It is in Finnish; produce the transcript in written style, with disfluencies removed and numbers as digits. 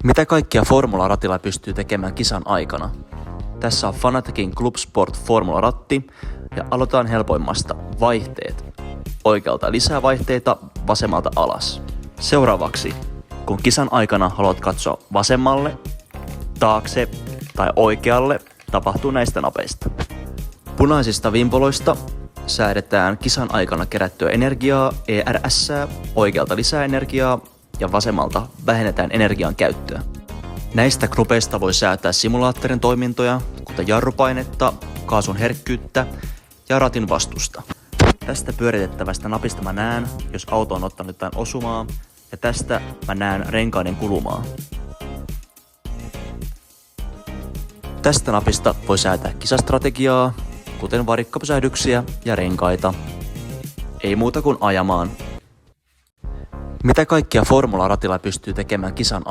Mitä kaikkia formularatilla pystyy tekemään kisan aikana? Tässä on Fanatecin Club Sport Formula-ratti ja aloitetaan helpoimmasta. Vaihteet. Oikealta lisää vaihteita, vasemmalta alas. Seuraavaksi, kun kisan aikana haluat katsoa vasemmalle, taakse tai oikealle, tapahtuu näistä napeista. Punaisista vimpoloista säädetään kisan aikana kerättyä energiaa, ERS, oikealta lisää energiaa ja vasemmalta vähennetään energian käyttöä. Näistä knupeista voi säätää simulaattorin toimintoja, kuten jarrupainetta, kaasun herkkyyttä ja ratin vastusta. Tästä pyöritettävästä napista mä näen, jos auto on ottanut jotain osumaa, ja tästä mä näen renkaiden kulumaa. Tästä napista voi säätää kisastrategiaa, kuten varikkopysähdyksiä ja renkaita. Ei muuta kuin ajamaan. Mitä kaikkia formularatilla pystyy tekemään kisan